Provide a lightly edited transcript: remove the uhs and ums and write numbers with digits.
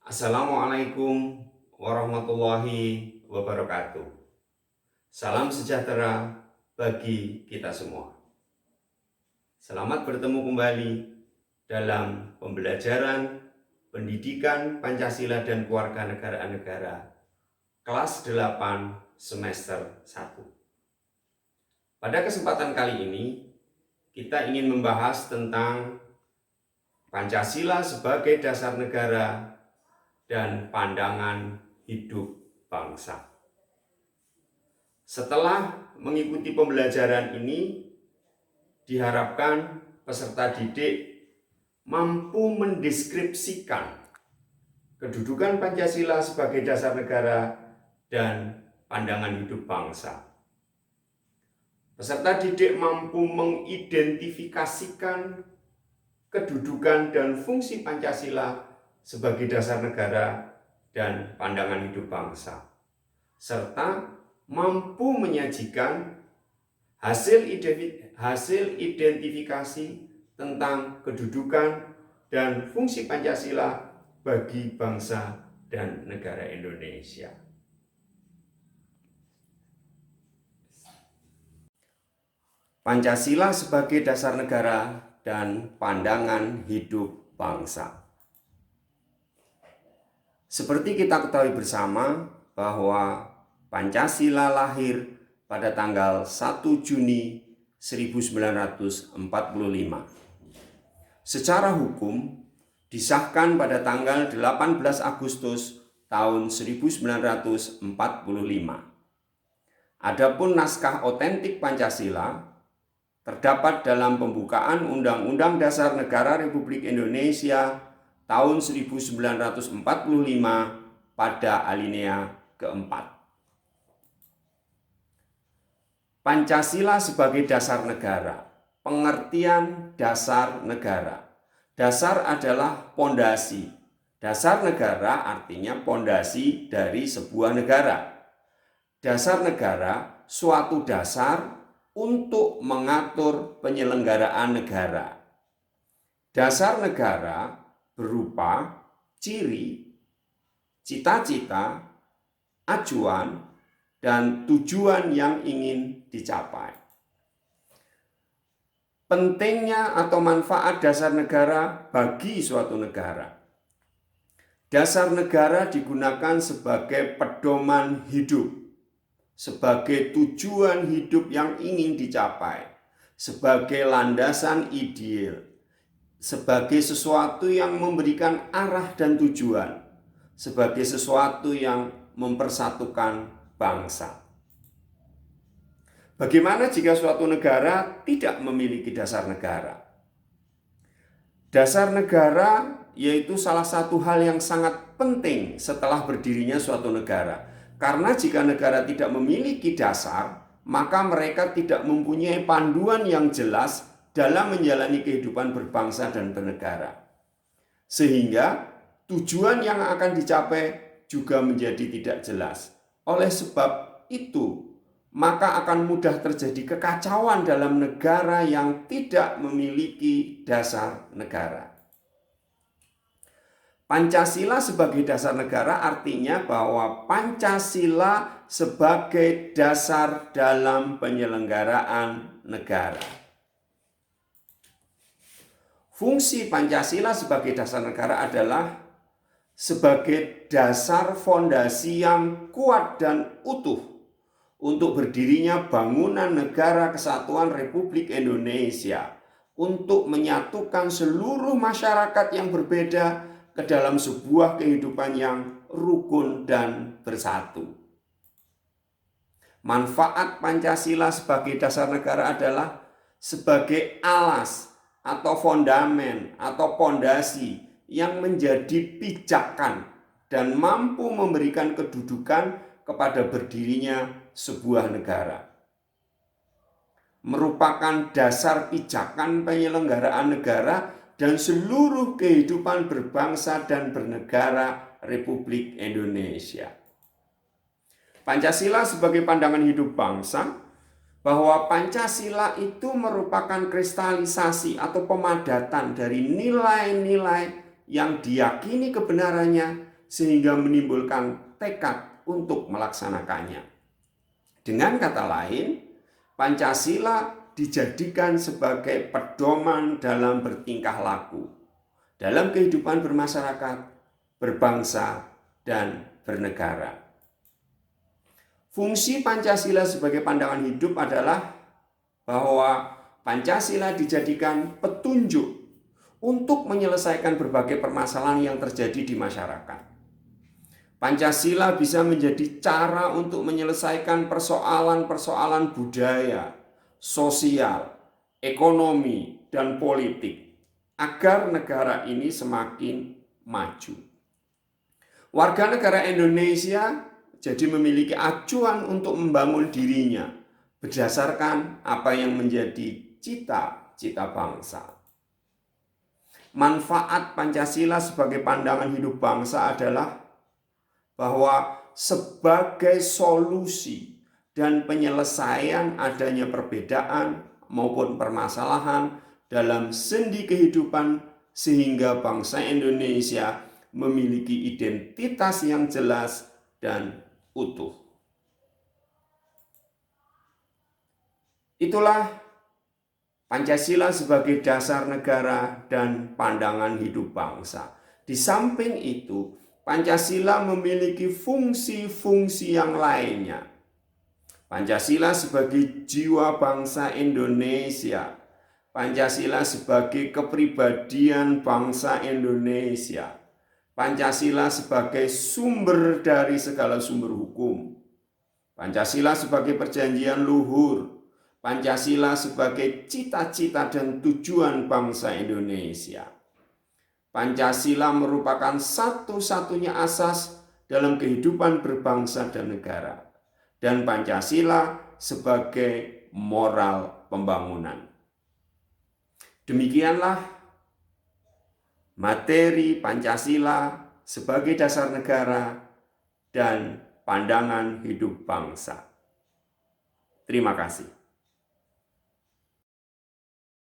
Assalamualaikum warahmatullahi wabarakatuh. Salam sejahtera bagi kita semua. Selamat bertemu kembali dalam pembelajaran pendidikan Pancasila dan Kewarganegaraan Negara kelas 8 semester 1. Pada kesempatan kali ini kita ingin membahas tentang Pancasila sebagai dasar negara dan pandangan hidup bangsa. Setelah mengikuti pembelajaran ini, diharapkan peserta didik mampu mendeskripsikan kedudukan Pancasila sebagai dasar negara dan pandangan hidup bangsa. Peserta didik mampu mengidentifikasikan kedudukan dan fungsi Pancasila sebagai dasar negara dan pandangan hidup bangsa, serta mampu menyajikan hasil identifikasi tentang kedudukan dan fungsi Pancasila bagi bangsa dan negara Indonesia. Pancasila sebagai dasar negara dan pandangan hidup bangsa. Seperti kita ketahui bersama bahwa Pancasila lahir pada tanggal 1 Juni 1945. Secara hukum disahkan pada tanggal 18 Agustus tahun 1945. Adapun naskah otentik Pancasila terdapat dalam pembukaan Undang-Undang Dasar Negara Republik Indonesia tahun 1945 pada alinea keempat. Pancasila sebagai dasar negara. Pengertian dasar negara. Dasar adalah pondasi. Dasar negara artinya pondasi dari sebuah negara. Dasar negara suatu dasar untuk mengatur penyelenggaraan negara. Dasar negara berupa ciri, cita-cita, acuan, dan tujuan yang ingin dicapai. Pentingnya atau manfaat dasar negara bagi suatu negara. Dasar negara digunakan sebagai pedoman hidup, sebagai tujuan hidup yang ingin dicapai, sebagai landasan ideal, sebagai sesuatu yang memberikan arah dan tujuan, sebagai sesuatu yang mempersatukan bangsa. Bagaimana jika suatu negara tidak memiliki dasar negara? Dasar negara yaitu salah satu hal yang sangat penting setelah berdirinya suatu negara. Karena jika negara tidak memiliki dasar, maka mereka tidak mempunyai panduan yang jelas dalam menjalani kehidupan berbangsa dan bernegara. Sehingga tujuan yang akan dicapai juga menjadi tidak jelas. Oleh sebab itu, maka akan mudah terjadi kekacauan dalam negara yang tidak memiliki dasar negara. Pancasila sebagai dasar negara artinya bahwa Pancasila sebagai dasar dalam penyelenggaraan negara. Fungsi Pancasila sebagai dasar negara adalah sebagai dasar fondasi yang kuat dan utuh untuk berdirinya bangunan negara kesatuan Republik Indonesia, untuk menyatukan seluruh masyarakat yang berbeda ke dalam sebuah kehidupan yang rukun dan bersatu. Manfaat Pancasila sebagai dasar negara adalah sebagai alas atau fondamen atau pondasi yang menjadi pijakan dan mampu memberikan kedudukan kepada berdirinya sebuah negara. Merupakan dasar pijakan penyelenggaraan negara dan seluruh kehidupan berbangsa dan bernegara Republik Indonesia. Pancasila sebagai pandangan hidup bangsa, bahwa Pancasila itu merupakan kristalisasi atau pemadatan dari nilai-nilai yang diyakini kebenarannya sehingga menimbulkan tekad untuk melaksanakannya. Dengan kata lain, Pancasila dijadikan sebagai pedoman dalam bertingkah laku, dalam kehidupan bermasyarakat, berbangsa, dan bernegara. Fungsi Pancasila sebagai pandangan hidup adalah bahwa Pancasila dijadikan petunjuk untuk menyelesaikan berbagai permasalahan yang terjadi di masyarakat. Pancasila bisa menjadi cara untuk menyelesaikan persoalan-persoalan budaya, sosial, ekonomi, dan politik agar negara ini semakin maju. Warga negara Indonesia jadi memiliki acuan untuk membangun dirinya berdasarkan apa yang menjadi cita-cita bangsa. Manfaat Pancasila sebagai pandangan hidup bangsa adalah bahwa sebagai solusi dan penyelesaian adanya perbedaan maupun permasalahan dalam sendi kehidupan sehingga bangsa Indonesia memiliki identitas yang jelas dan utuh. Itulah Pancasila sebagai dasar negara dan pandangan hidup bangsa. Di samping itu, Pancasila memiliki fungsi-fungsi yang lainnya. Pancasila sebagai jiwa bangsa Indonesia. Pancasila sebagai kepribadian bangsa Indonesia. Pancasila sebagai sumber dari segala sumber hukum. Pancasila sebagai perjanjian luhur. Pancasila sebagai cita-cita dan tujuan bangsa Indonesia. Pancasila merupakan satu-satunya asas dalam kehidupan berbangsa dan negara. Dan Pancasila sebagai moral pembangunan. Demikianlah materi Pancasila sebagai dasar negara dan pandangan hidup bangsa. Terima kasih.